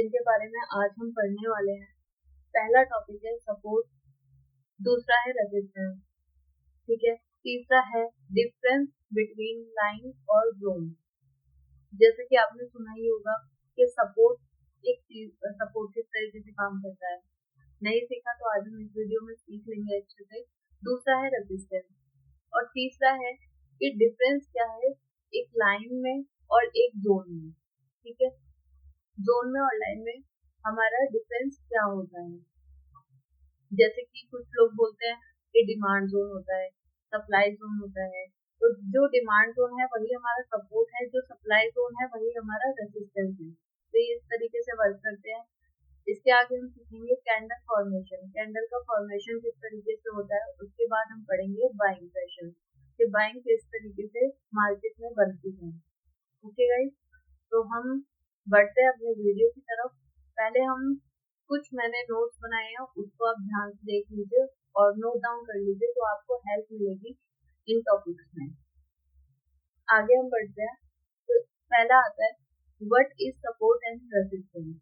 जिनके बारे में आज हम पढ़ने वाले हैं। पहला टॉपिक है सपोर्ट, दूसरा है रेजिस्टेंस, ठीक है। तीसरा है डिफरेंस बिटवीन लाइन और जोन। जैसे कि आपने सुना ही होगा कि सपोर्ट एक चीज, सपोर्ट किस तरीके से काम करता है। नहीं सीखा तो आज हम इस वीडियो में सीख लेंगे अच्छे से। दूसरा है रेजिस्टेंस और तीसरा है कि डिफरेंस क्या है एक लाइन में और एक जोन में, ठीक है। जोन में और लाइन में हमारा डिफरेंस क्या होता है। जैसे कि कुछ लोग बोलते हैं कि डिमांड जोन होता है, सप्लाई जोन होता है। तो जो डिमांड जोन है वही हमारा सपोर्ट है, जो सप्लाई जोन है वही हमारा रेजिस्टेंस है। तो ये इस तरीके से वर्क करते हैं। इसके आगे हम सीखेंगे कैंडल फॉर्मेशन। कैंडल का फॉर्मेशन किस तरीके से होता है, उसके बाद हम पढ़ेंगे बाइंग प्रेशर कि बाइंग किस तरीके से मार्केट में बनती है। ओके गाइस, तो हम बढ़ते हैं अपने वीडियो की तरफ। पहले हम कुछ मैंने नोट्स बनाए हैं, उसको आप ध्यान से देख लीजिए और नोट डाउन कर लीजिए, तो आपको हेल्प मिलेगी इन टॉपिक्स में। आगे हम बढ़ते हैं। तो पहला आता है what is support and resistance,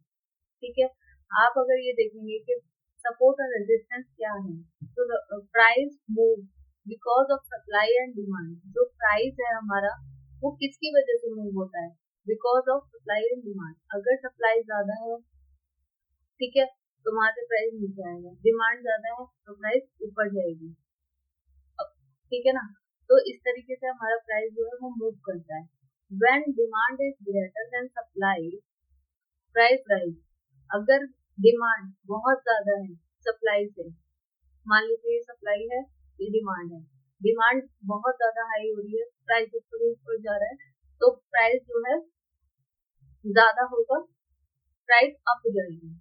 ठीक है। आप अगर ये देखेंगे कि सपोर्ट और रेजिस्टेंस क्या है, तो price move because of supply and demand. जो प्राइस है हमारा वो किसकी वजह से मूव होता है, because of supply and demand. अगर सप्लाई ज्यादा है, ठीक है, तो वहां से प्राइस नीचे आएगा। डिमांड ज्यादा है तो प्राइस ऊपर जाएगी, ठीक है ना। तो इस तरीके से हमारा प्राइस जो है वो मूव करता है। When demand is greater than supply, price rise. अगर डिमांड बहुत ज्यादा है सप्लाई से, मान लीजिए सप्लाई है, ये डिमांड है, डिमांड बहुत ज्यादा हाई हो रही है, प्राइस ऊपर जा रहा है, तो प्राइस जो है ज्यादा होगा, प्राइस अप जाएगी,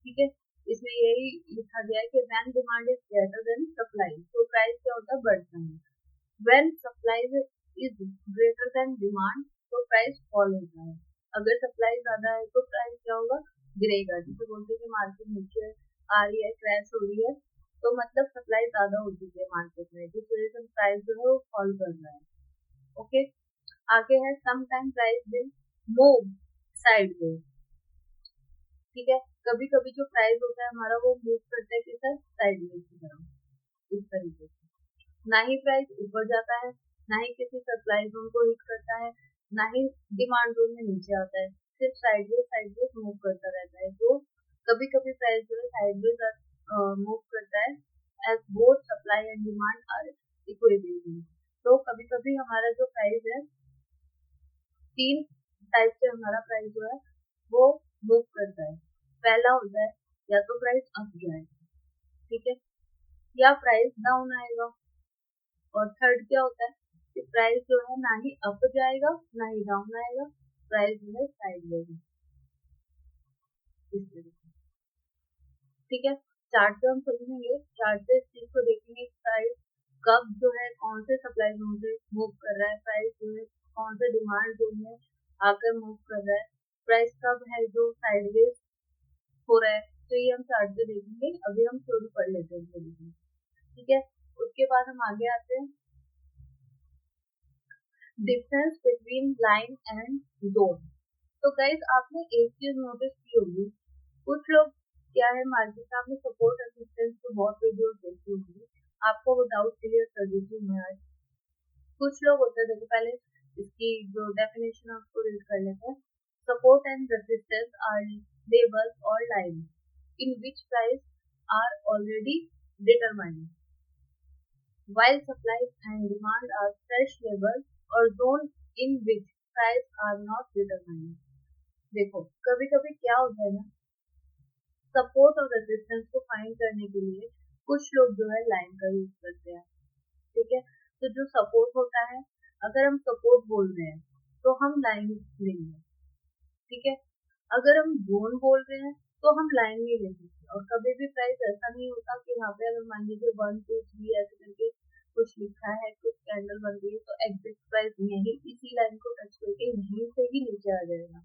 ठीक है। इसमें यही लिखा गया है कि when demand is greater than supply, तो प्राइस क्या होता है, बढ़ता है। When supply is greater than demand, तो प्राइस फॉल होता है। अगर सप्लाई ज्यादा है तो प्राइस क्या होगा, गिरेगा। जैसे बोलते हैं कि मार्केट नीचे आ रही है, क्रैश हो रही है, तो मतलब सप्लाई ज्यादा हो चुकी है मार्केट में, जिस वजह से प्राइस जो है वो फॉल कर रहा है। ओके, आगे है some time price will move sideways, ठीक है। कभी कभी जो प्राइस होता है हमारा वो मूव करता है किस तरफ, साइडवेज की तरफ, इस तरीके से। ना ही प्राइस ऊपर जाता है, ना ही किसी सप्लाई जोन को हिट करता है, ना ही डिमांड जोन में नीचे आता है, सिर्फ साइडवेज मूव करता रहता है। तो कभी कभी प्राइस जो है साइडवेज मूव करता है as both supply and demand are equilibrium. तो कभी कभी हमारा जो प्राइस है, तीन टाइप से हमारा प्राइस जो है वो मूव करता है। पहला होता है या तो प्राइस अप जाएगा, ठीक है, या प्राइस डाउन आएगा। और थर्ड क्या होता है कि प्राइस जो है ना ही अप जाएगा ना ही डाउन आएगा, प्राइस जो है साइडवेज, इस तरीके, ठीक है। चार्ट पे हम समझेंगे, चार्ट पे इस चीज को देखेंगे प्राइस कब जो है कौन से सप्लाई जोन से मूव कर रहा है, प्राइस जो है कौन से डिमांड जोन में आकर मूव कर रहा है, प्राइस कब है जो साइडवेज हो रहा है। तो ये हम चार्ट पे देखेंगे। अभी हम थ्योरी पढ़ लेते हैं थोड़ी सी, ठीक है। उसके बाद हम आगे आते हैं difference between line and zone. तो गाइस आपने एक चीज नोटिस की होगी, कुछ लोग क्या है मार्केट में, आपने सपोर्ट रेजिस्टेंस के बहुत वीडियोस देखी होगी, आपको वो डाउट क्लियर कर देती हूँ मैं आज। कुछ लोग होते हैं, देखो पहले इसकी जो डेफिनेशन है उसको रीड कर लेते हैं। Support and resistance are levels और line in which price are already determined, while supply and demand are fresh labels or zones in which price are not determined। देखो कभी कभी क्या होता है ना, सपोर्ट और रेजिस्टेंस को फाइंड करने के लिए कुछ लोग जो है लाइन का यूज करते हैं, ठीक है। तो जो सपोर्ट होता है, अगर हम सपोर्ट बोल रहे हैं तो हम लाइन लेंगे, ठीक है। अगर हम जोन बोल रहे हैं तो हम लाइन नहीं ले सकते। और कभी भी प्राइस ऐसा नहीं होता कि वहाँ पे अगर मान लीजिए 1 2 3 ऐसे करके कुछ लिखा है, कुछ कैंडल बन रही है, तो एग्जैक्ट प्राइस यही इसी लाइन को टच करके यहीं से ही नीचे आ जाएगा,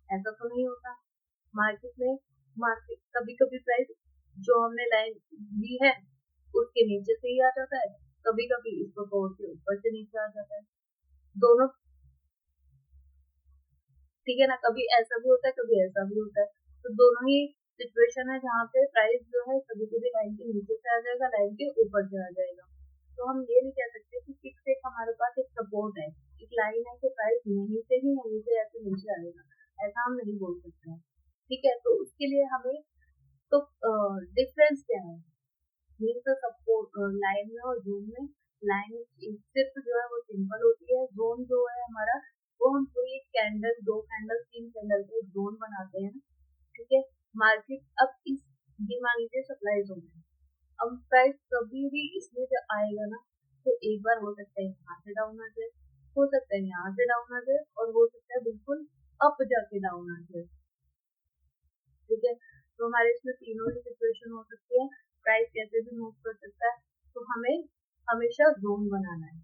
ऐसा तो नहीं होता। मार्केट कभी कभी प्राइस जो हमने लाइन ली है उसके नीचे से ही आ जाता है, कभी कभी इसको तोड़ के ऊपर से नीचे आ जाता है, दोनों, ठीक है ना। कभी ऐसा भी होता है, कभी ऐसा भी होता है। तो दोनों ही सिचुएशन है जहाँ पे प्राइस जो है कभी कभी लाइन के नीचे से आ जाएगा, लाइन के ऊपर से आ जाएगा। तो हम ये नहीं कह सकते कि फिक्स एक हमारे पास एक सपोर्ट है, एक लाइन है कि प्राइस यहीं से ही यहीं से ऐसे नीचे आएगा, ऐसा हम नहीं बोल सकते हैं। ठीक है, तो उसके लिए हमें तो डिफरेंस क्या है मीन्स सपोर्ट लाइन में और जोन में। लाइन सिर्फ जो है वो सिंपल होती है, जोन जो है हमारा वो हम कोई एक कैंडल, 2 कैंडल, 3 कैंडल के जोन बनाते हैं। ठीक है, मार्केट अब इस ये मान लीजिए सप्लाई जोन है, अब प्राइस कभी भी इसमें जब आएगा ना तो एक बार हो सकता है यहाँ से डाउन आ जाए, हो सकता है यहाँ से डाउन आ जाए, और हो सकता है बिल्कुल अप जाके डाउन आ जाए। ठीक है, तो हमारे इसमें तीनों ही सिचुएशन हो सकती है, प्राइस कैसे भी मूव कर सकता है। तो हमें हमेशा जोन बनाना है,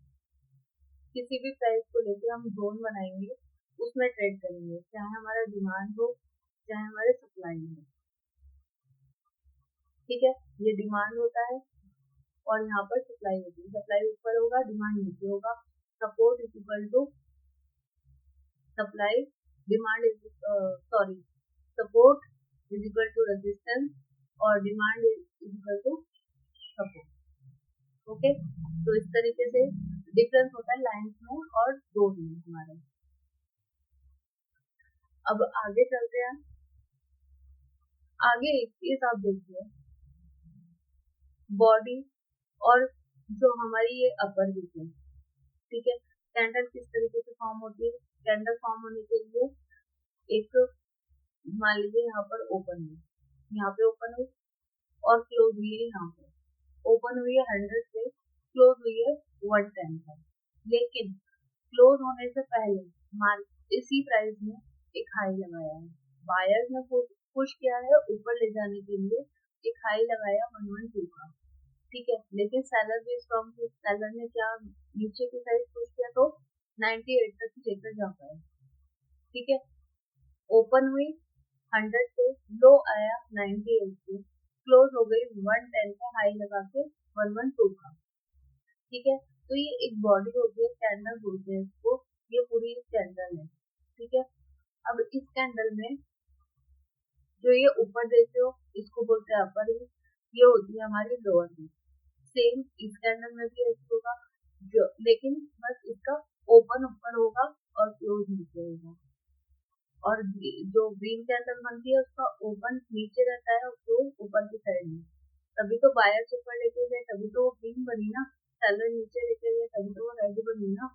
किसी भी प्राइस को लेकर हम जोन बनाएंगे, उसमें ट्रेड करेंगे, चाहे हमारा डिमांड हो चाहे हमारे सप्लाई हो। ठीक है, ये डिमांड होता है और यहाँ पर सप्लाई होती है, सप्लाई ऊपर होगा डिमांड नीचे होगा। Support is equal to supply, demand is sorry support is equal to resistance और demand is equal to support. Okay, तो इस तरीके से डिफरेंस होता है लाइंस में और जोन में हमारे। अब आगे चलते हैं, आगे एक चीज आप देखिए, बॉडी और जो हमारी ये अपर बीच है। ठीक है, कैंडल किस तरीके से फॉर्म होती है, कैंडल फॉर्म होने के लिए एक मान लीजिए यहाँ पर ओपन है, यहाँ पे ओपन है और क्लोज हुई है, यहाँ पे ओपन हुई है 100 से, क्लोज हुई है 110 पर, लेकिन क्लोज होने से पहले मार्केट इसी प्राइस में एक हाई लगाया है, बायर्स ने पुश किया है ऊपर ले जाने के लिए, एक हाई लगाया 112 का। ठीक है, लेकिन सेलर भी स्ट्रॉन्ग थे, सेलर ने क्या नीचे की साइड पुश किया तो 98 तक ही लेकर जा पाए। ठीक है, ओपन हुई 100 से, लो आया 98 से, क्लोज हो गई 110 का हाई लगा के 112 का। ठीक है, तो ये एक बॉडी होती है, कैंडल बोलते हैं इसको, ये पूरी कैंडल है। ठीक है, अब इस कैंडल में जो ये ऊपर देखते हो इसको बोलते हैं अपर हिल, ये होती है हमारी लोअर हिल। सेम इस कैंडल में भी ऐसे होगा, जो लेकिन बस इसका ओपन ऊपर होगा और क्लोज नीचे होगा, और जो ग्रीन कैंडल बनती है उसका ओपन नीचे रहता है और क्लोज ऊपर की साइड में। तभी तो बायर्स ऊपर लेके गए, तभी तो वो ग्रीन बनी ना, सेलर नीचे लेके गए तभी तो वो रेड बनी ना।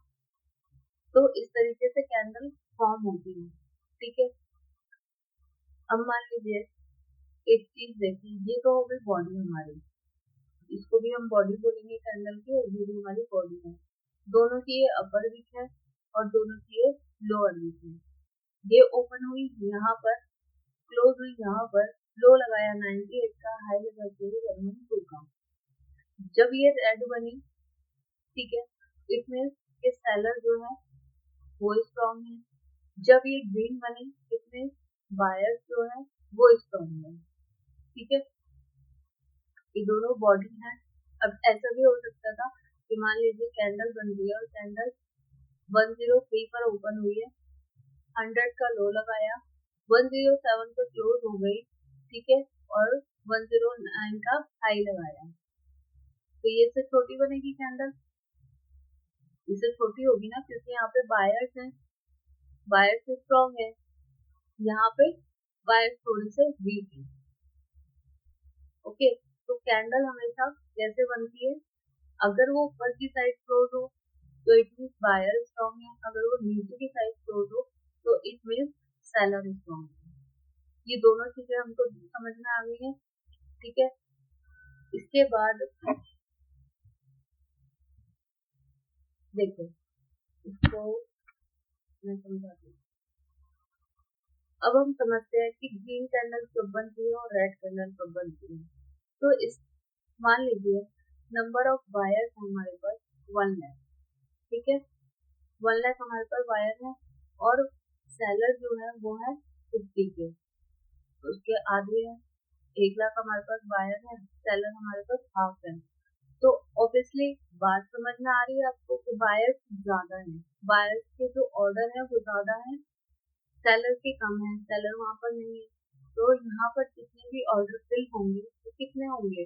तो इस तरीके से कैंडल फॉर्म होती है। ठीक है, अब मान लीजिए एक चीज देखिए, ये तो हो गई बॉडी हमारी, इसको भी हम बॉडी बोलेंगे कैंडल की, और ये भी हमारी बॉडी है। दोनों की ये अपर वीक है और दोनों की ये लोअर वीक है। ये ओपन हुई यहाँ पर, क्लोज हुई यहाँ पर, लो लगाया 98 का, हाई लगा के 112 का। जब ये रेड बनी, ठीक है, इट मीन्स ये सेलर जो है वो स्ट्रॉन्ग है। जब ये ग्रीन बनी, इट मीन्स बायर्स जो है वो स्ट्रॉन्ग है। ठीक है, ये दोनों बॉडी है। अब ऐसा भी हो सकता था कि मान लीजिए कैंडल बन रही है और कैंडल 103 पर ओपन हुई है, 100 का लो लगाया, 107 पे क्लोज हो गई। ठीक है, और 109 का हाई लगाया, तो ये से छोटी बनेगी कैंडल, इससे छोटी होगी ना, क्योंकि यहाँ पे बायर्स हैं, बायर्स स्ट्रॉन्ग है, यहाँ पे बायर्स थोड़े से वीक है। ओके, तो कैंडल हमेशा कैसे बनती है, अगर वो ऊपर की साइड क्लोज हो तो इट मीन्स बायर स्ट्रॉन्ग है, अगर वो नीचे की साइड क्लोज हो तो इट मीन्स सेलर स्ट्रॉन्ग है। ये दोनों चीजें हमको समझ में आ गई है। ठीक है, इसके बाद देखो, इसको मैं समझाती हूँ। अब हम समझते हैं कि ग्रीन कैंडल कब बनती है और रेड कैंडल कब बनती है। तो इस मान लीजिए नंबर ऑफ वायर्स हमारे पास 1 लाख। ठीक है, 1 लाख हमारे पास वायर है और सेलर जो है वो है 50 के, उसके आधे है, 1 लाख हमारे पास वायर है, सेलर हमारे पास हाफ है। तो ऑब्वियसली बात समझ में आ रही है आपको कि बायर्स ज्यादा है, बायर्स के जो ऑर्डर है वो ज्यादा है, सेलर के कम है, सेलर वहां पर नहीं है। तो यहाँ पर जितने भी ऑर्डर फिल होंगे वो कितने होंगे,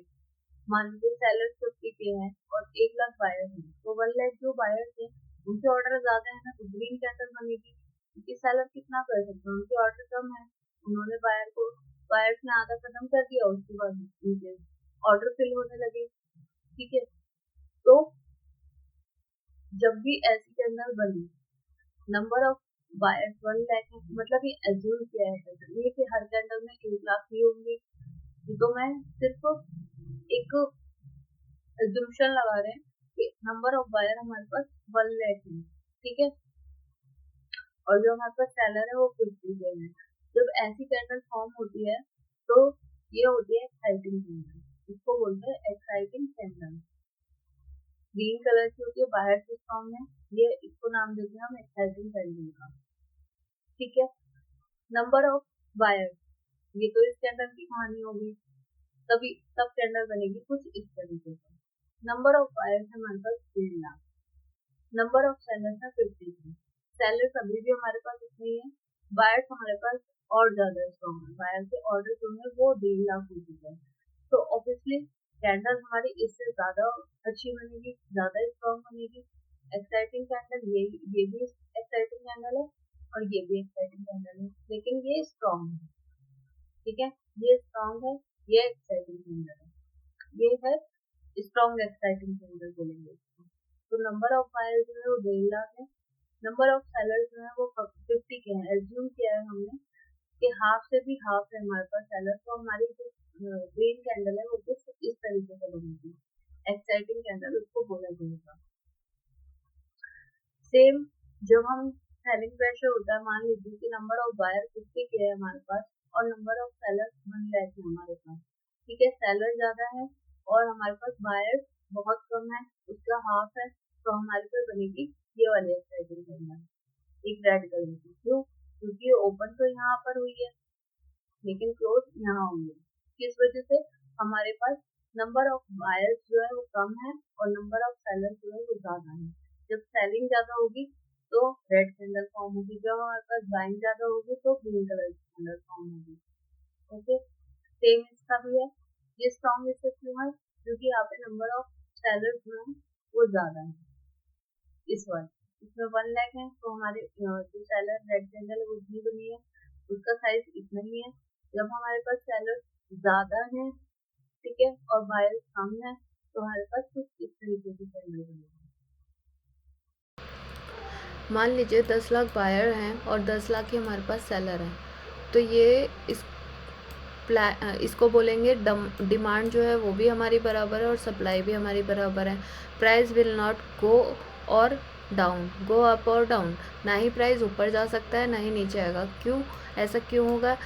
मान लीजिए सेलर 50 के हैं और 1 लाख बायर हैं, तो 1 लाख जो बायर्स हैं उनके ऑर्डर ज्यादा है ना, तो ग्रीन कैंडल बनेगी, क्योंकि सेलर कितना कर सकते हैं, उनके ऑर्डर कम है, उन्होंने बायर्स ने आधा खत्म कर दिया, उसके बाद उनके ऑर्डर फिल होने लगे। ठीक है, तो जब भी ऐसी कैंडल बनी, नंबर ऑफ बायर्स 1 लाख है, मतलब ये एज्यूम किया है ये कि हर कैंडल में 1 लाख ही होंगे, तो मैं सिर्फ एक एज्यूम्पशन लगा रहे हैं कि नंबर ऑफ बायर हमारे पास 1 लाख है। ठीक है, और जो हमारे पास सेलर है वो 50 के हैं। जब ऐसी कैंडल फॉर्म होती है तो ये होती है एक्साइटिंग कैंडल, इसको बोलते हैं एक्साइटिंग कैंडल। ग्रीन कलर की होती है, बाहर से स्ट्रॉन्ग है, ये इसको नाम देते हैं हम एक्साइटिंग कैंडल का। ठीक है, नंबर ऑफ बायर, ये तो इस कैंडल की कहानी होगी, तभी तब कैंडल बनेगी कुछ इस तरीके से। नंबर ऑफ बायर्स है हमारे पास 1.5 लाख, नंबर ऑफ सेलर्स है 53। सेलर्स अभी भी हमारे पास इतने ही है, बायर्स हमारे पास और ज्यादा स्ट्रॉन्ग है, बायर के ऑर्डर जो है वो 1.5 लाख हो चुके हैं, तो ऑब्वियसली कैंडल हमारी इससे ज्यादा अच्छी बनेगी, ज्यादा स्ट्रॉन्ग बनेगी। एक्साइटिंग कैंडल, ये भी एक्साइटिंग कैंडल है और ये भी एक्साइटिंग कैंडल है, लेकिन ये स्ट्रॉन्ग है। ठीक है, ये स्ट्रॉन्ग है, ये एक्साइटिंग कैंडल है, ये है स्ट्रॉन्ग एक्साइटिंग कैंडल बोलेंगे इसको। तो नंबर ऑफ बायर्स जो है वो 1.5 लाख है, नंबर ऑफ सेलर्स जो है वो 50 के हैं। एज्यूम किया है हमने कि हाफ से भी हाफ है हमारे पास सेलर, तो हमारी जो ग्रीन कैंडल है वो कुछ इस तरीके से बनेगी, एक्साइटिंग कैंडल उसको बोला जाएगा। सेम जब हम सेलिंग प्रेशर होता है, मान लीजिए कि नंबर ऑफ बायर 50 के है हमारे पास और नंबर ऑफ सेलर्स 1 लाख है हमारे पास। ठीक है, सेलर ज्यादा है और हमारे पास बायर्स बहुत कम है, उसका हाफ है, तो हमारे पास बनेगी ये वाली एक्साइटिंग कैंडल, एक रेड कलर की। क्यों? क्योंकि ओपन तो यहाँ पर हुई है लेकिन क्लोज यहाँ हुई है, किस वजह से, हमारे पास नंबर ऑफ बायर्स जो है वो कम है और नंबर ऑफ सेलर्स जो है वो ज्यादा है। जब सेलिंग ज्यादा होगी तो रेड कैंडल फॉर्म होगी, जब हमारे पास बाइंग ज्यादा होगी तो ग्रीन कलर की कैंडल फॉर्म होगी। ओके, सेम इसका भी है, ये स्ट्रॉन्ग इससे क्यों है, क्योंकि यहाँ पे नंबर ऑफ सेलर्स जो है वो ज्यादा है, इस बार इसमें 1 लाख है, तो हमारे जो सेलर रेड कैंडल है वो इतनी बनी है, उसका साइज इतना ही है। जब हमारे पास सेलर ज्यादा है, ठीक है, और बायर्स कम है, तो हमारे पास कुछ इस तरीके की कैंडल बनेगी। मान लीजिए 10 लाख बायर हैं और 10 लाख ही हमारे पास सेलर हैं, तो ये इसको बोलेंगे डिमांड जो है वो भी हमारी बराबर है और सप्लाई भी हमारी बराबर है। प्राइस विल नॉट गो और डाउन, गो अप और डाउन, ना ही प्राइस ऊपर जा सकता है ना ही नीचे आएगा। क्यों ऐसा क्यों होगा,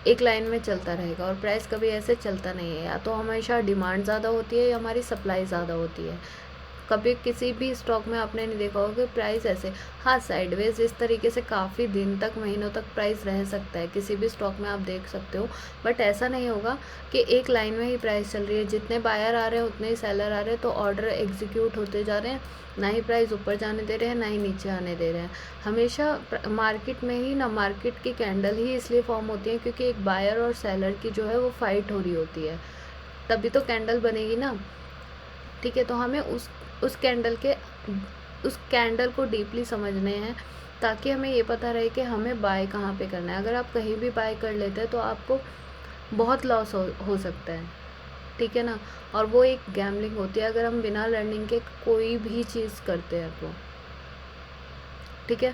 एक लाइन में चलता रहेगा और प्राइस कभी ऐसे चलता नहीं है, या तो हमेशा डिमांड ज़्यादा होती है या हमारी सप्लाई ज़्यादा होती है। कभी किसी भी स्टॉक में आपने नहीं देखा होगा कि प्राइस ऐसे, हाँ साइडवेज इस तरीके से काफ़ी दिन तक, महीनों तक प्राइस रह सकता है, किसी भी स्टॉक में आप देख सकते हो, बट ऐसा नहीं होगा कि एक लाइन में ही प्राइस चल रही है, जितने बायर आ रहे हैं उतने ही सेलर आ रहे हैं, तो ऑर्डर एग्जीक्यूट होते जा रहे हैं, ना ही प्राइस ऊपर जाने दे रहे हैं ना ही नीचे आने दे रहे हैं। हमेशा मार्केट में ही ना, मार्केट की कैंडल ही इसलिए फॉर्म होती है क्योंकि एक बायर और सेलर की जो है वो फाइट हो रही होती है, तभी तो कैंडल बनेगी ना। ठीक है, तो हमें उस कैंडल को डीपली समझने हैं ताकि हमें ये पता रहे कि हमें बाय कहाँ पे करना है। अगर आप कहीं भी बाय कर लेते हैं तो आपको बहुत लॉस हो सकता है। ठीक है ना, और वो एक गैम्बलिंग होती है अगर हम बिना लर्निंग के कोई भी चीज़ करते हैं तो। ठीक है,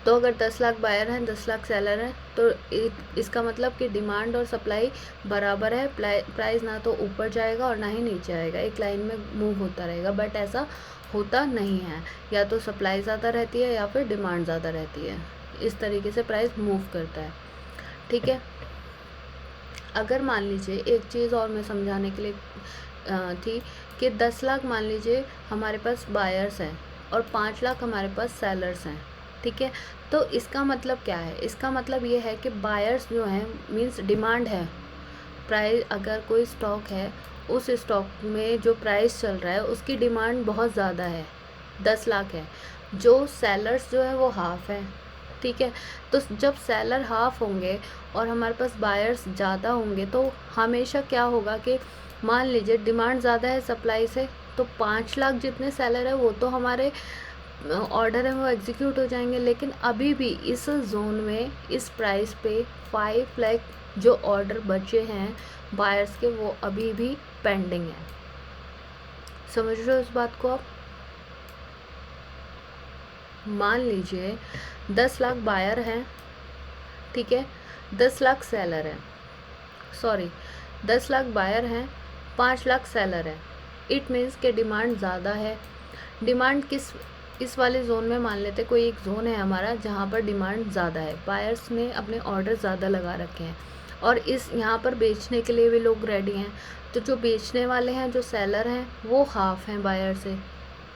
तो अगर 10 लाख बायर हैं 10 लाख सेलर हैं तो इसका मतलब कि डिमांड और सप्लाई बराबर है, प्राइस ना तो ऊपर जाएगा और ना ही नीचे आएगा, एक लाइन में मूव होता रहेगा। बट ऐसा होता नहीं है, या तो सप्लाई ज़्यादा रहती है या फिर डिमांड ज़्यादा रहती है, इस तरीके से प्राइस मूव करता है। ठीक है, अगर मान लीजिए एक चीज़ और मैं समझाने के लिए थी कि 10 लाख मान लीजिए हमारे पास बायर्स हैं और 5 लाख हमारे पास सेलर्स हैं। ठीक है, तो इसका मतलब क्या है, इसका मतलब ये है कि बायर्स जो हैं मीन्स डिमांड है, प्राइस अगर कोई स्टॉक है उस स्टॉक में जो प्राइस चल रहा है उसकी डिमांड बहुत ज़्यादा है, 10 लाख है, जो सेलर्स जो है वो हाफ है, ठीक है। तो जब सेलर हाफ होंगे और हमारे पास बायर्स ज़्यादा होंगे तो हमेशा क्या होगा कि मान लीजिए डिमांड ज़्यादा है सप्लाई से, तो 5 लाख जितने सेलर है वो तो हमारे ऑर्डर है वो एग्जीक्यूट हो जाएंगे, लेकिन अभी भी इस जोन में इस प्राइस पे 5 लाख जो ऑर्डर बचे हैं बायर्स के वो अभी भी पेंडिंग है। समझ रहे हो इस बात को आप? मान लीजिए 10 लाख बायर हैं, ठीक है, 10 लाख सेलर हैं, सॉरी 10 लाख बायर हैं, 5 लाख सेलर हैं। इट मीन्स के डिमांड ज़्यादा है। डिमांड किस इस वाले जोन में मान लेते कोई एक जोन है हमारा जहाँ पर डिमांड ज़्यादा है, बायर्स ने अपने ऑर्डर ज़्यादा लगा रखे हैं और इस यहाँ पर बेचने के लिए भी लोग रेडी हैं। तो जो बेचने वाले हैं, जो सेलर हैं, वो हाफ हैं बायर से।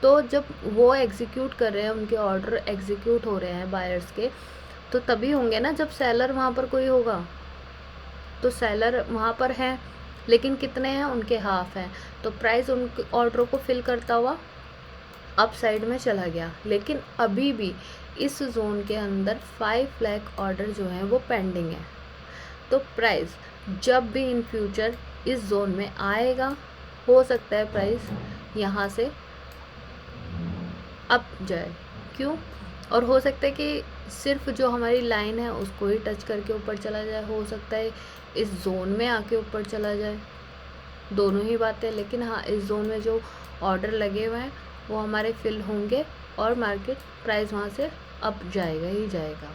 तो जब वो एग्जीक्यूट कर रहे हैं, उनके ऑर्डर एग्जीक्यूट हो रहे हैं बायर्स के, तो तभी होंगे ना जब सेलर वहाँ पर कोई होगा। तो सेलर वहाँ पर हैं लेकिन कितने हैं, उनके हाफ हैं, तो प्राइस उनके ऑर्डरों को फिल करता हुआ अप साइड में चला गया। लेकिन अभी भी इस जोन के अंदर 5 लाख ऑर्डर जो हैं वो पेंडिंग है। तो प्राइस जब भी इन फ्यूचर इस जोन में आएगा, हो सकता है प्राइस यहाँ से अप जाए। क्यों? और हो सकता है कि सिर्फ जो हमारी लाइन है उसको ही टच करके ऊपर चला जाए, हो सकता है इस जोन में आके ऊपर चला जाए। दोनों ही बातें, लेकिन हाँ इस जोन में जो ऑर्डर लगे हुए हैं वो हमारे फिल होंगे और मार्केट प्राइस वहाँ से अप जाएगा ही जाएगा।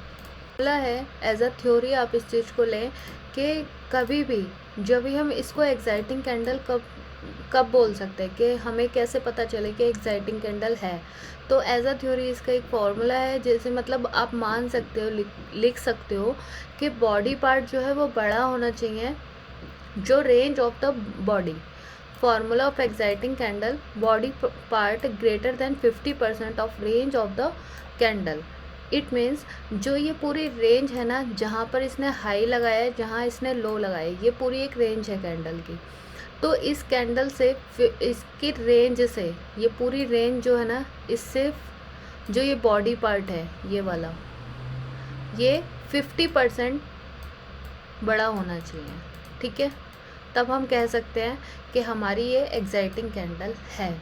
बोला है एज अ थ्योरी आप इस चीज़ को लें कि कभी भी जब भी हम इसको एक्साइटिंग कैंडल कब बोल सकते हैं, कि हमें कैसे पता चले कि एक्साइटिंग कैंडल है। तो एज अ थ्योरी इसका एक फॉर्मूला है, जैसे मतलब आप मान सकते हो, लिख सकते हो कि बॉडी पार्ट जो है वो बड़ा होना चाहिए, जो range of the body, formula of exciting candle, body part greater than 50% of range of the candle. It means जो ये पूरी रेंज है ना, जहाँ पर इसने हाई लगाया है, जहाँ इसने लो लगाया है, ये पूरी एक रेंज है कैंडल की। तो इस कैंडल से इसकी रेंज से, ये पूरी रेंज जो है ना, इससे जो ये बॉडी पार्ट है ये वाला, ये 50% बड़ा होना चाहिए, ठीक है। तब हम कह सकते हैं कि हमारी ये एक्साइटिंग कैंडल है।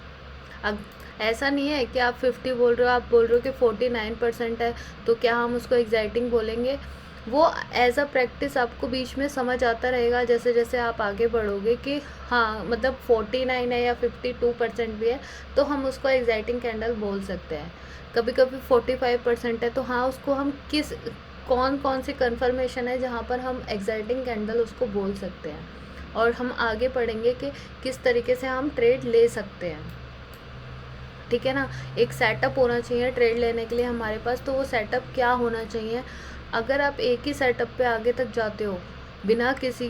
अब ऐसा नहीं है कि आप 50 बोल रहे हो, आप बोल रहे हो कि 49% है, तो क्या हम उसको एक्साइटिंग बोलेंगे? वो एज अ प्रैक्टिस आपको बीच में समझ आता रहेगा जैसे जैसे आप आगे बढ़ोगे कि हाँ मतलब 49 है या 52% भी है तो हम उसको एक्साइटिंग कैंडल बोल सकते हैं। कभी कभी 45% है तो हाँ उसको हम कौन कौन सी कन्फर्मेशन है जहाँ पर हम एक्साइटिंग कैंडल उसको बोल सकते हैं, और हम आगे पढ़ेंगे कि किस तरीके से हम ट्रेड ले सकते हैं, ठीक है ना। एक सेटअप होना चाहिए ट्रेड लेने के लिए हमारे पास, तो वो सेटअप क्या होना चाहिए? अगर आप एक ही सेटअप पे आगे तक जाते हो बिना किसी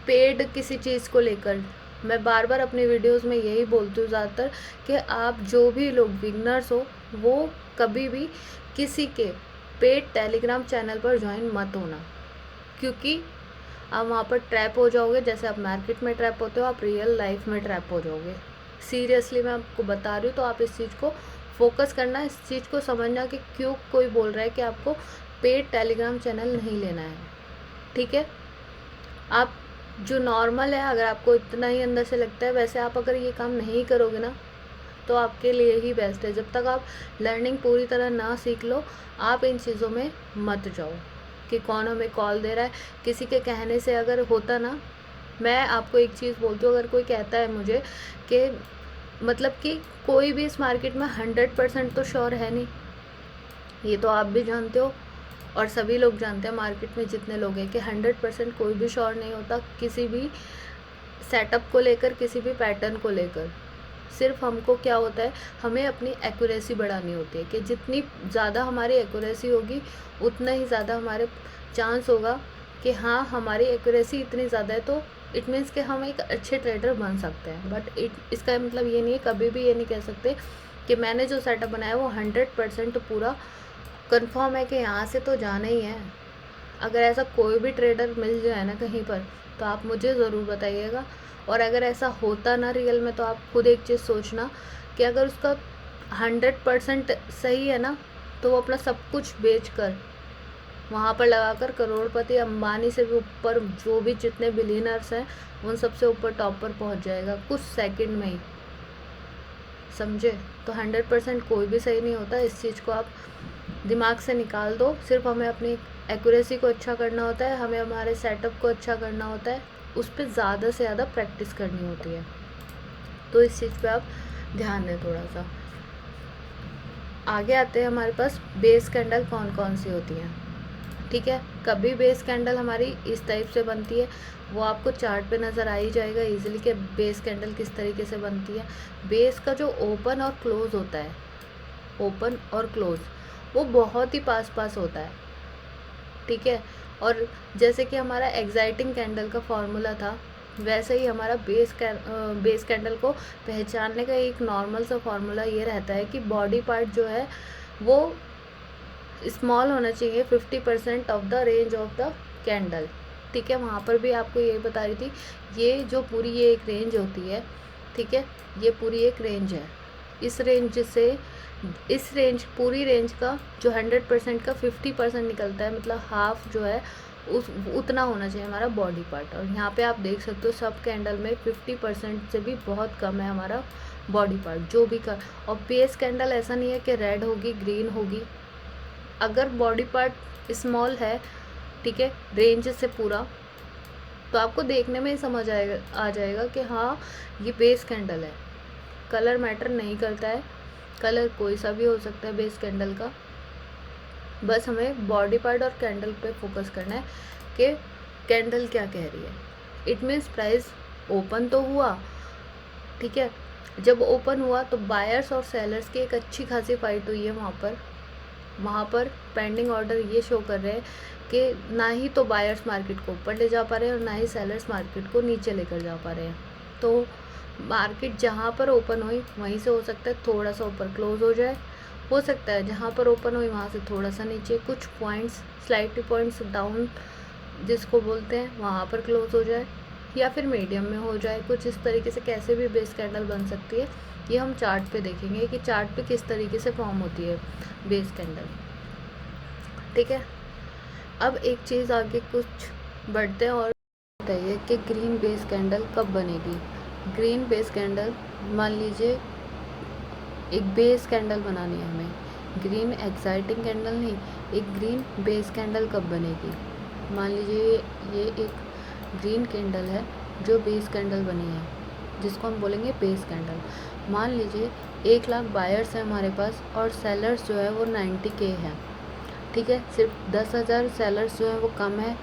पेड किसी चीज़ को लेकर, मैं बार बार अपनी वीडियोस में यही बोलती हूँ ज़्यादातर कि आप जो भी लोग बिगनर्स हो वो कभी भी किसी के पेड टेलीग्राम चैनल पर ज्वाइन मत होना, क्योंकि आप वहाँ पर ट्रैप हो जाओगे। जैसे आप मार्केट में ट्रैप होते हो, आप रियल लाइफ में ट्रैप हो जाओगे। सीरियसली मैं आपको बता रही हूँ, तो आप इस चीज़ को फोकस करना, इस चीज़ को समझना कि क्यों कोई बोल रहा है कि आपको पेड टेलीग्राम चैनल नहीं लेना है, ठीक है। आप जो नॉर्मल है, अगर आपको इतना ही अंदर से लगता है, वैसे आप अगर ये काम नहीं करोगे ना तो आपके लिए ही बेस्ट है। जब तक आप लर्निंग पूरी तरह ना सीख लो, आप इन चीज़ों में मत जाओ कि कौन हमें कॉल दे रहा है, किसी के कहने से अगर होता ना। मैं आपको एक चीज़ बोलती हूँ, अगर कोई कहता है मुझे कि मतलब कि कोई भी इस मार्केट में 100% तो श्योर है नहीं, ये तो आप भी जानते हो और सभी लोग जानते हैं मार्केट में जितने लोग हैं कि 100% कोई भी श्योर नहीं होता किसी भी सेटअप को लेकर, किसी भी पैटर्न को लेकर। सिर्फ हमको क्या होता है, हमें अपनी एक्यूरेसी बढ़ानी होती है कि जितनी ज़्यादा हमारी एक्यूरेसी होगी उतना ही ज़्यादा हमारे चांस होगा कि हाँ हमारी एक्यूरेसी इतनी ज़्यादा है तो इट मीन्स कि हम एक अच्छे ट्रेडर बन सकते हैं। बट इसका मतलब ये नहीं है, कभी भी ये नहीं कह सकते कि मैंने जो सेटअप बनाया वो 100% पूरा कंफर्म है कि यहाँ से तो जाना ही है। अगर ऐसा कोई भी ट्रेडर मिल जाए ना कहीं पर तो आप मुझे ज़रूर बताइएगा, और अगर ऐसा होता ना रियल में तो आप खुद एक चीज़ सोचना कि अगर उसका 100% सही है ना तो वो अपना सब कुछ बेच कर वहाँ पर लगाकर करोड़पति, अंबानी से भी ऊपर जो भी जितने बिलियनर्स हैं उन सबसे ऊपर टॉप पर पहुँच जाएगा कुछ सेकंड में ही, समझे। तो 100% कोई भी सही नहीं होता, इस चीज़ को आप दिमाग से निकाल दो। सिर्फ हमें अपनी एक्यूरेसी को अच्छा करना होता है, हमें हमारे सेटअप को अच्छा करना होता है, उस पर ज़्यादा से ज़्यादा प्रैक्टिस करनी होती है। तो इस चीज़ पे आप ध्यान दें थोड़ा सा। आगे आते हैं हमारे पास बेस कैंडल कौन कौन सी होती हैं, ठीक है। कभी बेस कैंडल हमारी इस टाइप से बनती है, वो आपको चार्ट पे नज़र आ ही जाएगा इजीली कि बेस कैंडल किस तरीके से बनती है। बेस का जो ओपन और क्लोज होता है, ओपन और क्लोज, वो बहुत ही पास पास होता है, ठीक है। और जैसे कि हमारा एक्साइटिंग कैंडल का फॉर्मूला था, वैसे ही हमारा बेस कैंडल को पहचानने का एक नॉर्मल सा फॉर्मूला ये रहता है कि बॉडी पार्ट जो है वो स्मॉल होना चाहिए 50% of the range of the candle, ठीक है। वहाँ पर भी आपको ये बता रही थी, ये जो पूरी ये एक रेंज होती है, ठीक है, ये पूरी एक रेंज है। इस रेंज से इस रेंज पूरी रेंज का जो 100% का 50% निकलता है, मतलब हाफ जो है उस उतना होना चाहिए हमारा बॉडी पार्ट। और यहाँ पे आप देख सकते हो सब कैंडल में 50% से भी बहुत कम है हमारा बॉडी पार्ट जो भी कर। और बेस कैंडल ऐसा नहीं है कि रेड होगी ग्रीन होगी, अगर बॉडी पार्ट स्मॉल है, ठीक है, रेंज से पूरा, तो आपको देखने में ही समझ आ जाएगा कि हाँ ये बेस कैंडल है। कलर मैटर नहीं करता है, कलर कोई सा भी हो सकता है बेस कैंडल का, बस हमें बॉडी पार्ट और कैंडल पे फोकस करना है कि कैंडल क्या कह रही है। इट मीन्स प्राइस ओपन तो हुआ, ठीक है। जब ओपन हुआ तो बायर्स और सेलर्स की एक अच्छी खासी फाइट हुई है वहाँ पर पेंडिंग ऑर्डर ये शो कर रहे हैं कि ना ही तो बायर्स मार्केट को ऊपर ले जा पा रहे हैं और ना ही सेलर्स मार्केट को नीचे लेकर जा पा रहे हैं। तो मार्केट जहाँ पर ओपन हुई वहीं से हो सकता है थोड़ा सा ऊपर क्लोज हो जाए, हो सकता है जहाँ पर ओपन हुई वहाँ से थोड़ा सा नीचे, कुछ पॉइंट्स स्लाइटली पॉइंट्स डाउन जिसको बोलते हैं वहाँ पर क्लोज हो जाए, या फिर मीडियम में हो जाए। कुछ इस तरीके से कैसे भी बेस कैंडल बन सकती है, ये हम चार्ट पे देखेंगे कि चार्ट पे किस तरीके से फॉर्म होती है बेस कैंडल, ठीक है। अब एक चीज़ आगे कुछ बढ़ते हैं और बताइए कि ग्रीन बेस कैंडल कब बनेगी। ग्रीन बेस कैंडल, मान लीजिए एक बेस कैंडल बनानी है हमें, ग्रीन एक्साइटिंग कैंडल नहीं, एक ग्रीन बेस कैंडल कब बनेगी। मान लीजिए ये एक ग्रीन कैंडल है जो बेस कैंडल बनी है, जिसको हम बोलेंगे बेस कैंडल। मान लीजिए 1 लाख बायर्स हैं हमारे पास और सेलर्स जो है वो 90K है, ठीक है। सिर्फ 10,000 सेलर्स जो है वो कम है,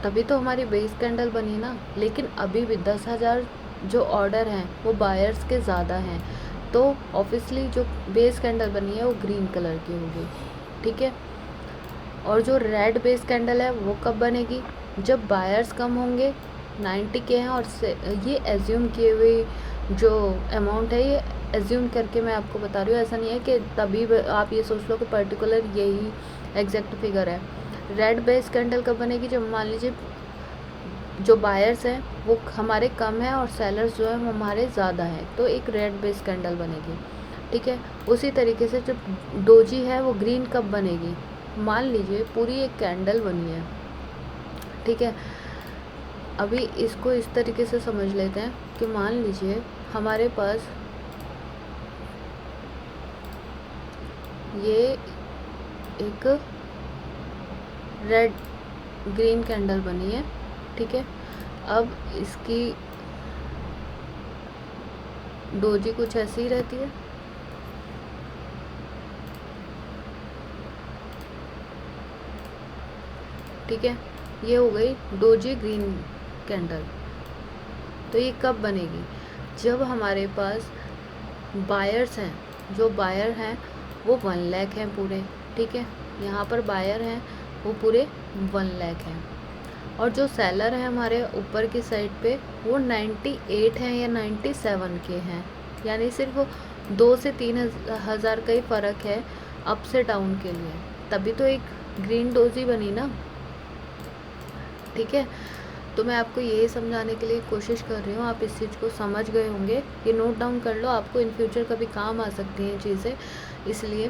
तभी तो हमारी बेस कैंडल बनी ना। लेकिन अभी भी 10,000 जो ऑर्डर हैं वो बायर्स के ज़्यादा हैं, तो ऑब्वियसली जो बेस कैंडल बनी है वो ग्रीन कलर की होगी, ठीक है। और जो रेड बेस कैंडल है वो कब बनेगी, जब बायर्स कम होंगे, 90K हैं और ये एज्यूम किए हुए जो अमाउंट है, ये एज्यूम करके मैं आपको बता रही हूँ, ऐसा नहीं है कि तभी आप ये सोच लो कि पर्टिकुलर यही एग्जैक्ट फिगर है। रेड बेस कैंडल कब बनेगी, जब मान लीजिए जो बायर्स हैं वो हमारे कम हैं और सेलर्स जो हैं वो हमारे ज़्यादा हैं, तो एक रेड बेस कैंडल बनेगी, ठीक है। उसी तरीके से जब डोजी है वो ग्रीन कब बनेगी, मान लीजिए पूरी एक कैंडल बनी है, ठीक है। अभी इसको इस तरीके से समझ लेते हैं कि मान लीजिए हमारे पास ये एक रेड ग्रीन कैंडल बनी है, ठीक है। अब इसकी डोजी कुछ ऐसी ही रहती है, ठीक है। ये हो गई डोजी ग्रीन कैंडल। तो ये कब बनेगी, जब हमारे पास बायर्स हैं, जो बायर हैं वो 1 लाख हैं पूरे, ठीक है। यहाँ पर बायर हैं वो पूरे 1 लाख हैं, और जो सेलर हैं हमारे ऊपर की साइड पे वो 98 हैं या 97K हैं, यानी सिर्फ 2 से 3 हज़ार का ही फ़र्क है अप से डाउन के लिए, तभी तो एक ग्रीन डोजी बनी ना, ठीक है। तो मैं आपको यही समझाने के लिए कोशिश कर रही हूँ, आप इस चीज़ को समझ गए होंगे, ये नोट डाउन कर लो, आपको इन फ्यूचर कभी काम आ सकती हैं चीज़ें। इसलिए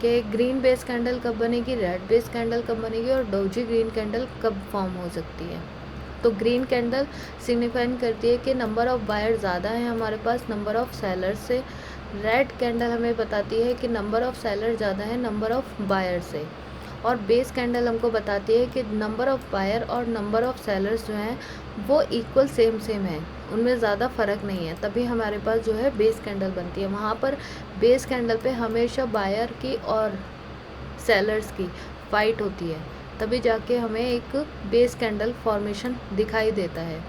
कि ग्रीन बेस कैंडल कब बनेगी, रेड बेस कैंडल कब बनेगी और डोजी ग्रीन कैंडल कब फॉर्म हो सकती है। तो ग्रीन कैंडल सिग्निफाइन करती है कि नंबर ऑफ़ बायर ज़्यादा है हमारे पास नंबर ऑफ़ सेलर से। रेड कैंडल हमें बताती है कि नंबर ऑफ़ सेलर ज़्यादा है नंबर ऑफ़ बायर से। और बेस कैंडल हमको बताती है कि नंबर ऑफ़ बायर और नंबर ऑफ़ सेलर्स जो हैं वो इक्वल सेम है, उनमें ज़्यादा फ़र्क नहीं है, तभी हमारे पास जो है बेस कैंडल बनती है। वहाँ पर बेस कैंडल पे हमेशा बायर की और सेलर्स की फाइट होती है, तभी जाके हमें एक बेस कैंडल फॉर्मेशन दिखाई देता है।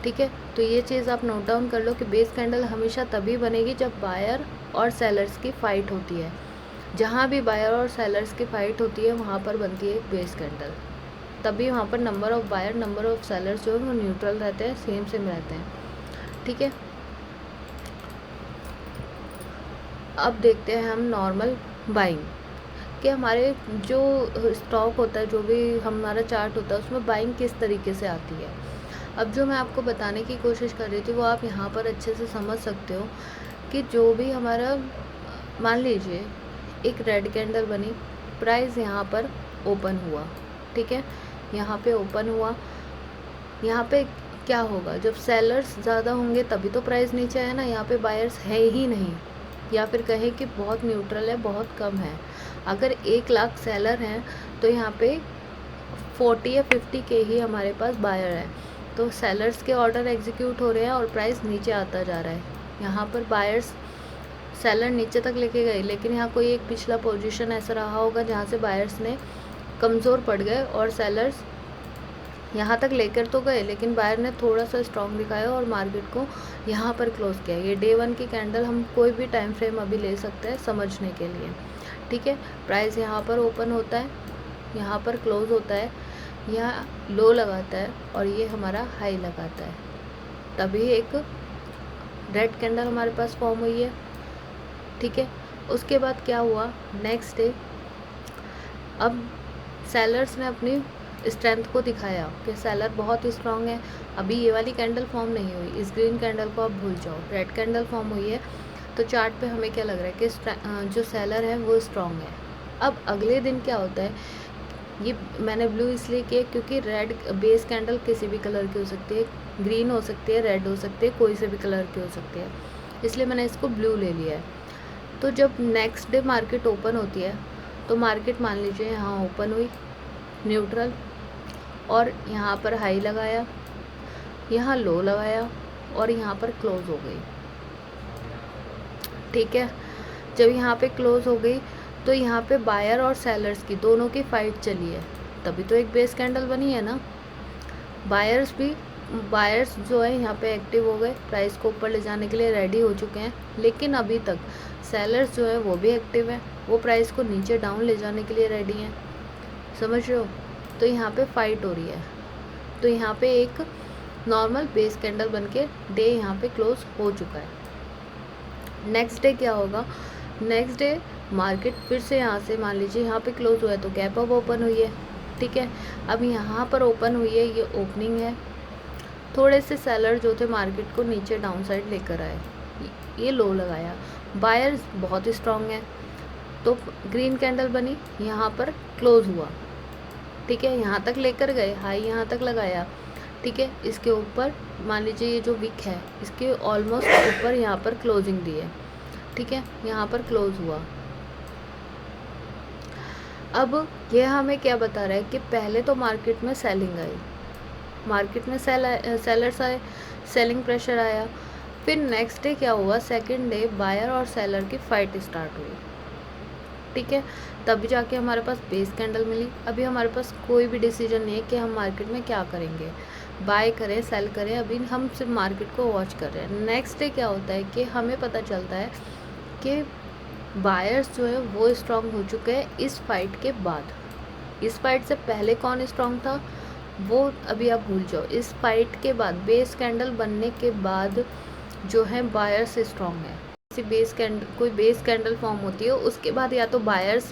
ठीक है, तो ये चीज़ आप नोट डाउन कर लो कि बेस कैंडल हमेशा तभी बनेगी जब बायर और सेलर्स की फ़ाइट होती है। जहाँ भी बायर और सेलर्स की फ़ाइट होती है वहाँ पर बनती है एक बेस कैंडल, तभी वहाँ पर number of buyer number of sellers जो है वो न्यूट्रल रहते हैं, सेम रहते हैं। ठीक है, अब देखते हैं हम नॉर्मल बाइंग कि हमारे जो स्टॉक होता है, जो भी हमारा चार्ट होता है, उसमें बाइंग किस तरीके से आती है। अब जो मैं आपको बताने की कोशिश कर रही थी वो आप यहाँ पर अच्छे से समझ सकते हो कि जो भी हमारा, मान लीजिए एक रेड कैंडल बनी, प्राइस यहाँ पर ओपन हुआ, ठीक है, यहाँ पे ओपन हुआ, यहाँ पे क्या होगा, जब सेलर्स ज़्यादा होंगे तभी तो प्राइस नीचे आया ना, यहाँ पे बायर्स है ही नहीं, या फिर कहें कि बहुत न्यूट्रल है, बहुत कम है। अगर 1 लाख सेलर हैं तो यहाँ पे 40 या 50 के ही हमारे पास बायर है, तो सेलर्स के ऑर्डर एग्जीक्यूट हो रहे हैं और प्राइस नीचे आता जा रहा है। यहाँ पर बायर्स सेलर नीचे तक लेके गए, लेकिन यहाँ कोई एक पिछला पोजीशन ऐसा रहा होगा जहाँ से बायर्स ने कमज़ोर पड़ गए और सेलर्स यहाँ तक लेकर तो गए, लेकिन बायर ने थोड़ा सा स्ट्रॉन्ग दिखाया और मार्केट को यहाँ पर क्लोज़ किया। ये डे 1 की कैंडल हम कोई भी टाइम फ्रेम अभी ले सकते हैं समझने के लिए। ठीक है, प्राइस यहाँ पर ओपन होता है, यहाँ पर क्लोज़ होता है, यहाँ लो लगाता है और ये हमारा हाई लगाता है, तभी एक रेड कैंडल हमारे पास फॉर्म हुई है। ठीक है, उसके बाद क्या हुआ, नेक्स्ट डे अब सेलर्स ने अपनी स्ट्रेंथ को दिखाया कि सेलर बहुत स्ट्रांग है। अभी ये वाली कैंडल फॉर्म नहीं हुई, इस ग्रीन कैंडल को आप भूल जाओ, रेड कैंडल फॉर्म हुई है, तो चार्ट पे हमें क्या लग रहा है कि जो सेलर है वो स्ट्रांग है। अब अगले दिन क्या होता है, ये मैंने ब्लू इसलिए किया क्योंकि रेड बेस कैंडल किसी भी कलर की हो सकती है, ग्रीन हो सकती है, रेड हो सकती है, कोई से भी कलर की हो सकती है, इसलिए मैंने इसको ब्लू ले लिया है। तो जब नेक्स्ट डे मार्केट ओपन होती है तो मार्केट मान लीजिए यहाँ ओपन हुई न्यूट्रल और यहाँ पर हाई लगाया, यहाँ लो लगाया और यहाँ पर क्लोज़ हो गई। ठीक है, जब यहाँ पे क्लोज़ हो गई तो यहाँ पे बायर और सेलर्स की दोनों की फाइट चली है, तभी तो एक बेस कैंडल बनी है ना। बायर्स जो है यहाँ पे एक्टिव हो गए, प्राइस को ऊपर ले जाने के लिए रेडी हो चुके हैं, लेकिन अभी तक सेलर्स जो है वो भी एक्टिव है, वो प्राइस को नीचे डाउन ले जाने के लिए रेडी हैं, समझ रहे हो। तो यहाँ पे फाइट हो रही है, तो यहाँ पे एक नॉर्मल बेस कैंडल बनके डे यहाँ पे क्लोज हो चुका है। नेक्स्ट डे क्या होगा, नेक्स्ट डे मार्केट फिर से यहाँ से मान लीजिए यहाँ पे क्लोज हुआ है तो गैप अप ओपन हुई है। ठीक है, अब यहाँ पर ओपन हुई है, ये ओपनिंग है, थोड़े से सेलर जो थे मार्केट को नीचे डाउन साइड लेकर आए, ये लो लगाया, बायर्स बहुत स्ट्रांग है, तो ग्रीन कैंडल बनी, यहाँ पर क्लोज हुआ। ठीक है, यहाँ तक लेकर गए, हाई यहाँ तक लगाया। ठीक है, इसके ऊपर मान लीजिए ये जो विक है इसके ऑलमोस्ट ऊपर यहाँ पर क्लोजिंग दी है। ठीक है, यहाँ पर क्लोज हुआ। अब यह हमें क्या बता रहा है कि पहले तो मार्केट में सेलिंग आई, मार्केट में सेलर्स आए, सेलिंग प्रेशर आया, फिर नेक्स्ट डे क्या हुआ, सेकंड डे बायर और सेलर की फाइट स्टार्ट हुई। ठीक है, तभी जाके हमारे पास बेस कैंडल मिली। अभी हमारे पास कोई भी डिसीजन नहीं है कि हम मार्केट में क्या करेंगे, बाय करें सेल करें, अभी हम सिर्फ मार्केट को वॉच कर रहे हैं। नेक्स्ट डे क्या होता है कि हमें पता चलता है कि बायर्स जो है वो स्ट्रांग हो चुके हैं इस फाइट के बाद। इस फाइट से पहले कौन स्ट्रांग था वो अभी आप भूल जाओ, इस फाइट के बाद बेस कैंडल बनने के बाद जो है बायर्स स्ट्रांग है। कोई बेस कैंडल फॉर्म होती है उसके बाद या तो बायर्स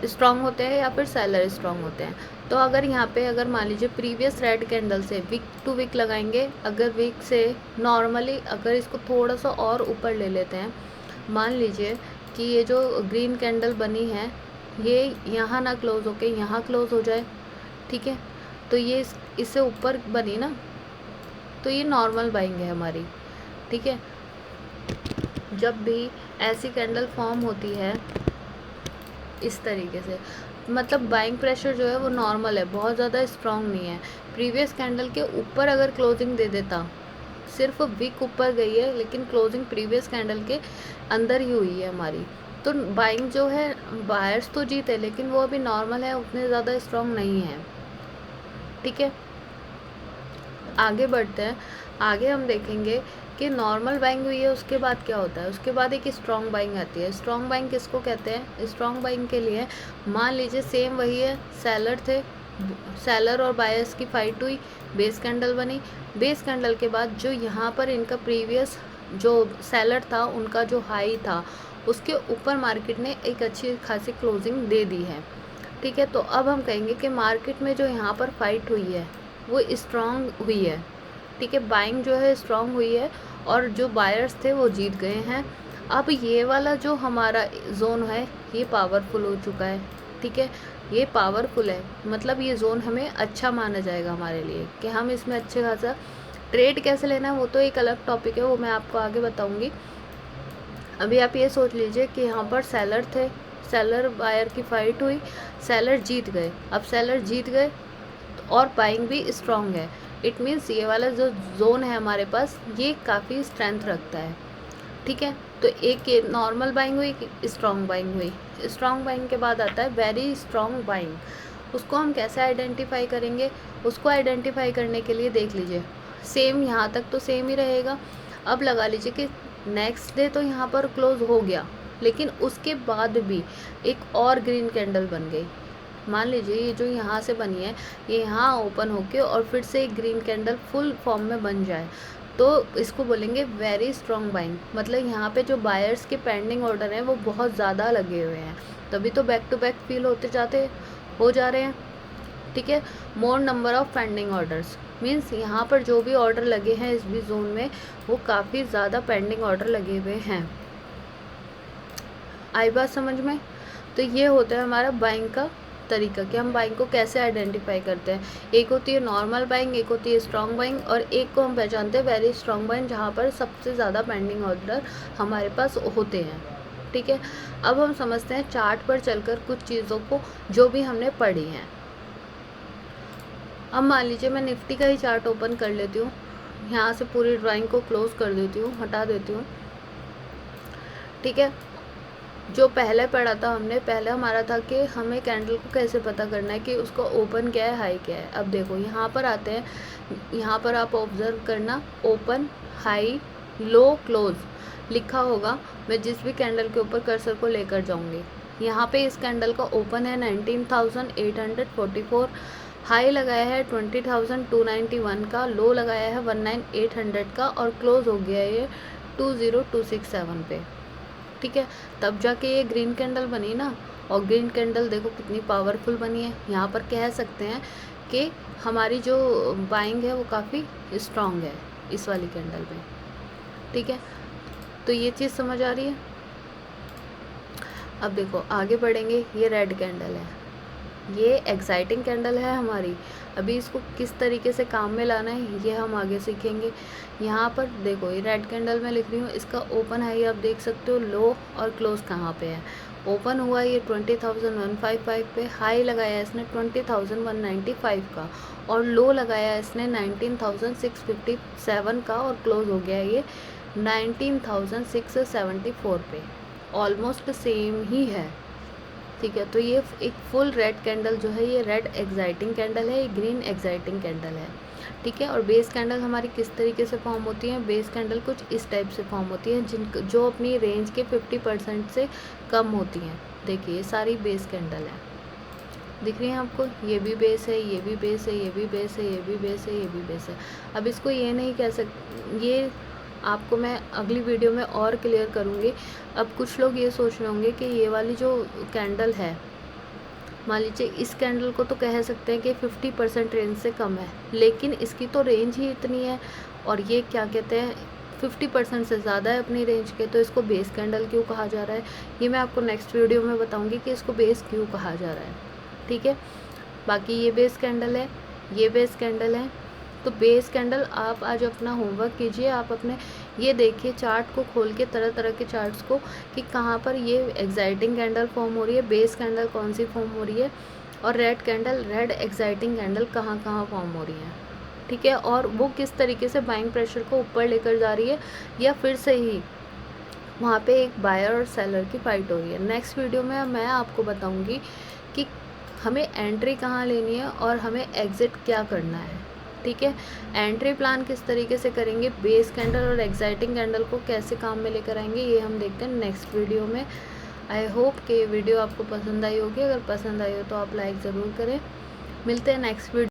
स्ट्रांग होते हैं या फिर सेलर स्ट्रांग होते हैं। तो अगर यहाँ पे अगर मान लीजिए प्रीवियस रेड कैंडल से वीक टू वीक लगाएंगे, अगर वीक से नॉर्मली अगर इसको थोड़ा सा और ऊपर ले लेते हैं, मान लीजिए कि ये जो ग्रीन कैंडल बनी है ये यहाँ ना क्लोज होके यहाँ क्लोज हो जाए, ठीक है। तो ये इससे ऊपर बनी ना, तो ये नॉर्मल बाइंग है हमारी, ठीक है। जब भी ऐसी कैंडल फॉर्म होती है इस तरीके से, मतलब बाइंग प्रेशर जो है वो नॉर्मल है, बहुत ज़्यादा स्ट्रॉन्ग नहीं है। प्रीवियस कैंडल के ऊपर अगर क्लोजिंग दे देता, सिर्फ विक ऊपर गई है लेकिन क्लोजिंग प्रीवियस कैंडल के अंदर ही हुई है हमारी, तो बाइंग जो है बायर्स तो जीते लेकिन वो अभी नॉर्मल है, उतने ज़्यादा स्ट्रॉन्ग नहीं है, ठीक है। आगे बढ़ते हैं। आगे हम देखेंगे कि नॉर्मल बाइंग हुई है, उसके बाद क्या होता है। उसके बाद एक स्ट्रॉन्ग बाइंग आती है। स्ट्रॉन्ग बाइंग किसको कहते हैं? स्ट्रॉन्ग बाइंग के लिए मान लीजिए सेम वही है, सेलर थे, सेलर और बायर्स की फाइट हुई, बेस कैंडल बनी। बेस कैंडल के बाद जो यहाँ पर इनका प्रीवियस जो सेलर था उनका जो हाई था उसके ऊपर मार्केट ने एक अच्छी खासी क्लोजिंग दे दी है, ठीक है। तो अब हम कहेंगे कि मार्केट में जो यहाँ पर फाइट हुई है वो स्ट्रॉन्ग हुई है, ठीक है। बाइंग जो है स्ट्रॉन्ग हुई है और जो बायर्स थे वो जीत गए हैं। अब ये वाला जो हमारा जोन है ये पावरफुल हो चुका है, ठीक है। ये पावरफुल है, मतलब ये जोन हमें अच्छा माना जाएगा हमारे लिए कि हम इसमें अच्छे खासा ट्रेड कैसे लेना है वो तो एक अलग टॉपिक है, वो मैं आपको आगे बताऊंगी। अभी आप ये सोच लीजिए कि यहाँ पर सेलर थे, सेलर बायर की फाइट हुई, सेलर जीत गए। अब सेलर जीत गए और बाइंग भी स्ट्रॉन्ग है, इट मीन्स ये वाला जो जोन है हमारे पास ये काफ़ी स्ट्रेंथ रखता है, ठीक है। तो एक नॉर्मल बाइंग हुई, स्ट्रॉन्ग बाइंग हुई। स्ट्रॉन्ग बाइंग के बाद आता है वेरी स्ट्रॉन्ग बाइंग। उसको हम कैसे आइडेंटिफाई करेंगे? उसको आइडेंटिफाई करने के लिए देख लीजिए, सेम यहाँ तक तो सेम ही रहेगा। अब लगा लीजिए कि नेक्स्ट डे तो यहाँ पर क्लोज हो गया लेकिन उसके बाद भी एक और ग्रीन कैंडल बन गई। मान लीजिए ये जो यहाँ से बनी है ये यहाँ ओपन होके और फिर से एक ग्रीन कैंडल फुल फॉर्म में बन जाए तो इसको बोलेंगे वेरी स्ट्रॉन्ग बाइंग। मतलब यहाँ पे जो बायर्स के पेंडिंग ऑर्डर हैं वो बहुत ज़्यादा लगे हुए हैं, तभी तो बैक टू बैक फील हो जा रहे हैं, ठीक है। मोर number of pending orders means यहाँ पर जो भी ऑर्डर लगे हैं इस भी जोन में वो काफ़ी ज़्यादा पेंडिंग ऑर्डर लगे हुए हैं। आई बात समझ में? तो ये होता है हमारा बाइंग का तरीका कि हम बाइंग को कैसे आइडेंटिफाई करते हैं। एक होती है नॉर्मल बाइंग, एक होती है स्ट्रॉन्ग बाइंग और एक को हम पहचानते हैं वेरी स्ट्रॉन्ग बाइंग जहाँ पर सबसे ज़्यादा पेंडिंग ऑर्डर हमारे पास होते हैं, ठीक है। अब हम समझते हैं चार्ट पर चलकर कुछ चीज़ों को जो भी हमने पढ़ी हैं। अब मान लीजिए मैं निफ्टी का ही चार्ट ओपन कर लेती हूँ, यहाँ से पूरी ड्राइंग को क्लोज कर देती हूँ, हटा देती हूँ, ठीक है। जो पहले पढ़ा था हमने, पहले हमारा था कि हमें कैंडल को कैसे पता करना है कि उसका ओपन क्या है, हाई क्या है। अब देखो यहाँ पर आते हैं, यहाँ पर आप ऑब्जर्व करना ओपन, हाई, लो, क्लोज लिखा होगा। मैं जिस भी कैंडल के ऊपर कर्सर को लेकर जाऊँगी, यहाँ पे इस कैंडल का ओपन है 19,844, हाई लगाया है 20,291 का, लो लगाया है 19,800 का और क्लोज हो गया है 20,267 पे, ठीक है। तब जाके ये ग्रीन कैंडल बनी ना, और ग्रीन कैंडल देखो कितनी पावरफुल बनी है। यहाँ पर कह सकते हैं कि हमारी जो बाइंग है वो काफ़ी स्ट्रॉन्ग है इस वाली कैंडल में, ठीक है। तो ये चीज़ समझ आ रही है। अब देखो आगे बढ़ेंगे, ये रेड कैंडल है, ये एक्साइटिंग कैंडल है हमारी। अभी इसको किस तरीके से काम में लाना है ये हम आगे सीखेंगे। यहाँ पर देखो ये रेड कैंडल मैं लिख रही हूँ, इसका ओपन हाई आप देख सकते हो, लो और क्लोज कहाँ पे है। ओपन हुआ ये 20,155 पे, हाई लगाया इसने 20,195 का और लो लगाया इसने 19,657 का और क्लोज हो गया ये 19,674 पे। ऑलमोस्ट सेम ही है, ठीक है। तो ये एक फुल रेड कैंडल जो है ये रेड एक्साइटिंग कैंडल है, ये ग्रीन एक्साइटिंग कैंडल है, ठीक है। और बेस कैंडल हमारी किस तरीके से फॉर्म होती है? बेस कैंडल कुछ इस टाइप से फॉर्म होती है जो अपनी रेंज के 50% से कम होती हैं। देखिए ये सारी बेस कैंडल है, दिख रही है आपको? ये भी बेस है, ये भी बेस है, ये भी बेस है, ये भी बेस है, ये भी बेस है। अब इसको ये नहीं कह सकते, ये आपको मैं अगली वीडियो में और क्लियर करूँगी। अब कुछ लोग ये सोच रहे होंगे कि ये वाली जो कैंडल है, मान लीजिए इस कैंडल को तो कह सकते हैं कि 50% रेंज से कम है, लेकिन इसकी तो रेंज ही इतनी है और ये क्या कहते हैं 50% से ज़्यादा है अपनी रेंज के, तो इसको बेस कैंडल क्यों कहा जा रहा है, ये मैं आपको नेक्स्ट वीडियो में बताऊंगी कि इसको बेस क्यों कहा जा रहा है। ठीक है, बाकी ये बेस कैंडल है, ये बेस कैंडल है। तो बेस कैंडल आप आज अपना होमवर्क कीजिए, आप अपने ये देखिए चार्ट को खोल के, तरह तरह के चार्ट्स को, कि कहाँ पर ये एक्साइटिंग कैंडल फॉर्म हो रही है, बेस कैंडल कौन सी फॉर्म हो रही है, और red candle, red exciting candle कहाँ कहाँ फॉर्म हो रही है। ठीक है, और वो किस तरीके से बाइंग प्रेशर को ऊपर लेकर जा रही है, या फिर से ही वहाँ पे एक बायर और सेलर की फाइट हो रही है। नेक्स्ट वीडियो में मैं आपको बताऊंगी कि हमें एंट्री कहाँ लेनी है और हमें एग्ज़िट क्या करना है। ठीक है, एंट्री प्लान किस तरीके से करेंगे, बेस कैंडल और एक्साइटिंग कैंडल को कैसे काम में लेकर आएंगे, ये हम देखते हैं नेक्स्ट वीडियो में। आई होप कि वीडियो आपको पसंद आई होगी। अगर पसंद आई हो तो आप लाइक ज़रूर करें। मिलते हैं नेक्स्ट वीडियो।